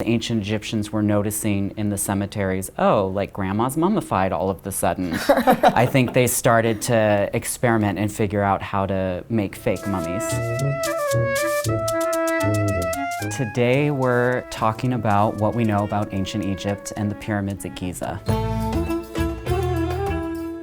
The ancient Egyptians were noticing in the cemeteries, oh, like grandma's mummified all of a sudden. I think they started to experiment and figure out how to make fake mummies. Today we're talking about what we know about ancient Egypt and the pyramids at Giza.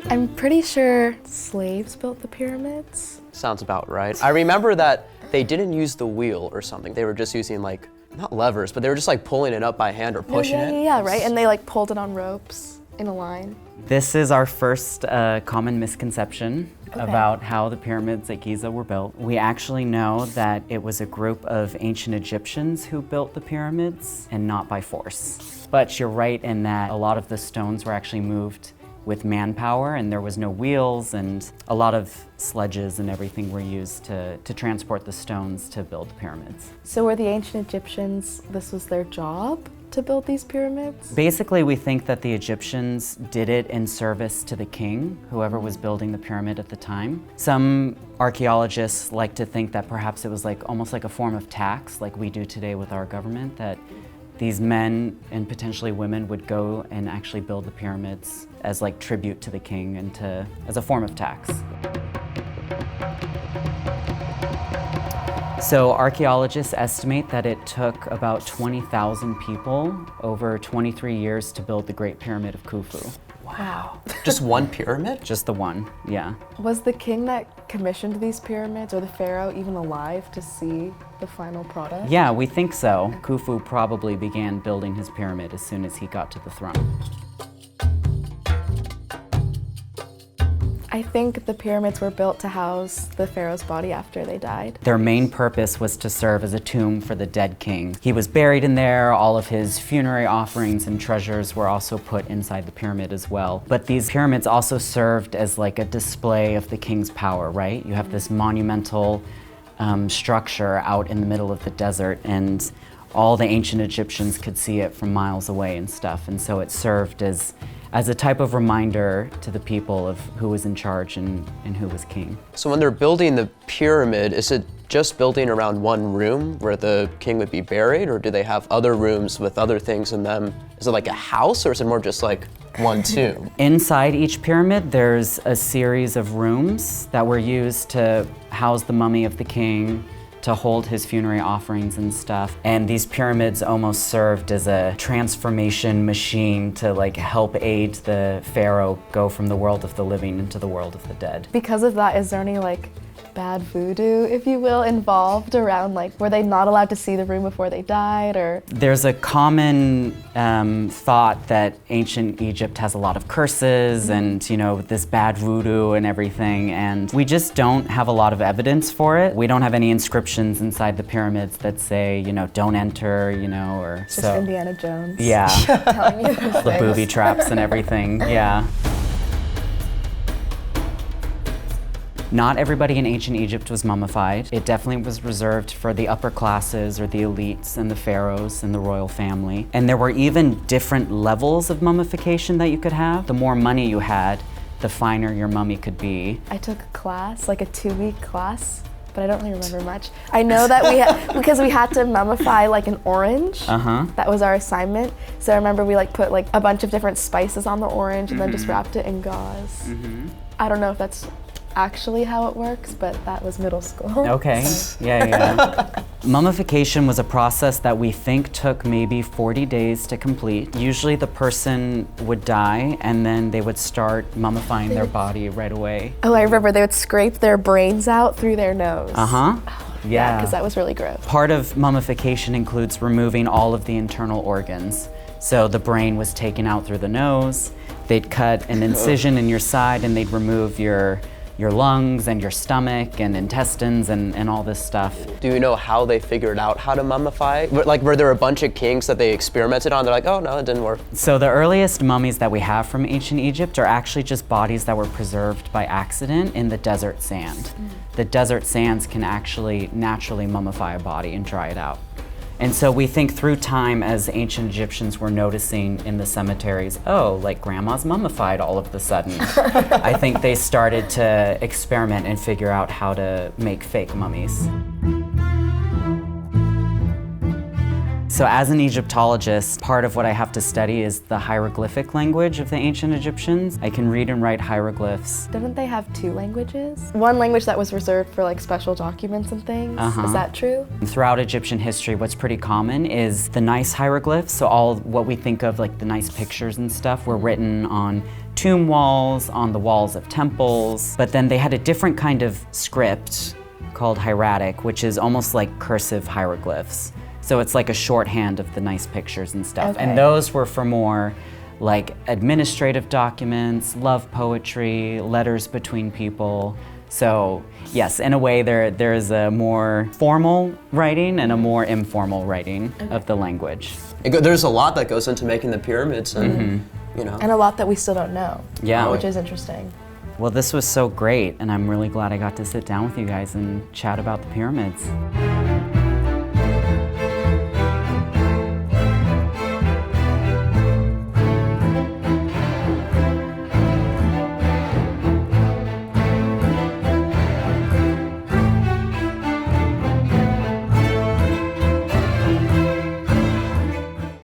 I'm pretty sure slaves built the pyramids. Sounds about right. I remember that they didn't use the wheel or something. They were just using like, not levers, but they were just like pulling it up by hand or pushing it. Yeah, right? And they like pulled it on ropes in a line. This is our first common misconception about how the pyramids at Giza were built. We actually know that it was a group of ancient Egyptians who built the pyramids and not by force. But you're right in that a lot of the stones were actually moved with manpower, and there was no wheels, and a lot of sledges and everything were used to transport the stones to build the pyramids. So were the ancient Egyptians, this was their job to build these pyramids? Basically, we think that the Egyptians did it in service to the king, whoever was building the pyramid at the time. Some archaeologists like to think that perhaps it was like almost like a form of tax, like we do today with our government, that these men and potentially women would go and actually build the pyramids as like tribute to the king and as a form of tax. So archaeologists estimate that it took about 20,000 people over 23 years to build the Great Pyramid of Khufu. Wow. Just one pyramid? Just the one, yeah. Was the king that commissioned these pyramids, or the pharaoh, even alive to see the final product? Yeah, we think so. Khufu probably began building his pyramid as soon as he got to the throne. I think the pyramids were built to house the pharaoh's body after they died. Their main purpose was to serve as a tomb for the dead king. He was buried in there, all of his funerary offerings and treasures were also put inside the pyramid as well. But these pyramids also served as like a display of the king's power, right? You have this monumental structure out in the middle of the desert, and all the ancient Egyptians could see it from miles away and stuff. And so it served as a type of reminder to the people of who was in charge and who was king. So when they're building the pyramid, is it just building around one room where the king would be buried, or do they have other rooms with other things in them? Is it like a house, or is it more just like one tomb? Inside each pyramid, there's a series of rooms that were used to house the mummy of the king, to hold his funerary offerings and stuff. And these pyramids almost served as a transformation machine to like help aid the pharaoh go from the world of the living into the world of the dead. Because of that, is there any like bad voodoo, if you will, involved around like, were they not allowed to see the room before they died, or? There's a common thought that ancient Egypt has a lot of curses and, you know, this bad voodoo and everything, and we just don't have a lot of evidence for it. We don't have any inscriptions inside the pyramids that say, you know, don't enter, you know, or Just Indiana Jones. Yeah. Telling you those The things. booby traps and everything, yeah. Not everybody in ancient Egypt was mummified. It definitely was reserved for the upper classes or the elites and the pharaohs and the royal family. And there were even different levels of mummification that you could have. The more money you had, the finer your mummy could be. I took a class, like a 2-week class, but I don't really remember much. I know that because we had to mummify like an orange. That was our assignment. So I remember we like put like a bunch of different spices on the orange and then just wrapped it in gauze. I don't know if that's actually how it works, but that was middle school. Okay, So. yeah. Mummification was a process that we think took maybe 40 days to complete. Usually the person would die and then they would start mummifying their body right away. Oh, I remember they would scrape their brains out through their nose. Yeah, because that was really gross. Part of mummification includes removing all of the internal organs. So the brain was taken out through the nose, they'd cut an incision in your side and they'd remove your lungs and your stomach and intestines and all this stuff. Do you know how they figured out how to mummify? Like, were there a bunch of kings that they experimented on? They're like, oh no, it didn't work. So the earliest mummies that we have from ancient Egypt are actually just bodies that were preserved by accident in the desert sand. The desert sands can actually naturally mummify a body and dry it out. And so we think through time, as ancient Egyptians were noticing in the cemeteries, oh, like grandma's mummified all of a sudden. I think they started to experiment and figure out how to make fake mummies. So as an Egyptologist, part of what I have to study is the hieroglyphic language of the ancient Egyptians. I can read and write hieroglyphs. Didn't they have 2 languages? One language that was reserved for like special documents and things. Is that true? Throughout Egyptian history, what's pretty common is the nice hieroglyphs. So all what we think of like the nice pictures and stuff were written on tomb walls, on the walls of temples. But then they had a different kind of script called hieratic, which is almost like cursive hieroglyphs. So it's like a shorthand of the nice pictures and stuff. Okay. And those were for more like administrative documents, love poetry, letters between people. So yes, in a way there is a more formal writing and a more informal writing of the language. There's a lot that goes into making the pyramids, and you know. And a lot that we still don't know. Yeah. Which is interesting. Well, this was so great, and I'm really glad I got to sit down with you guys and chat about the pyramids.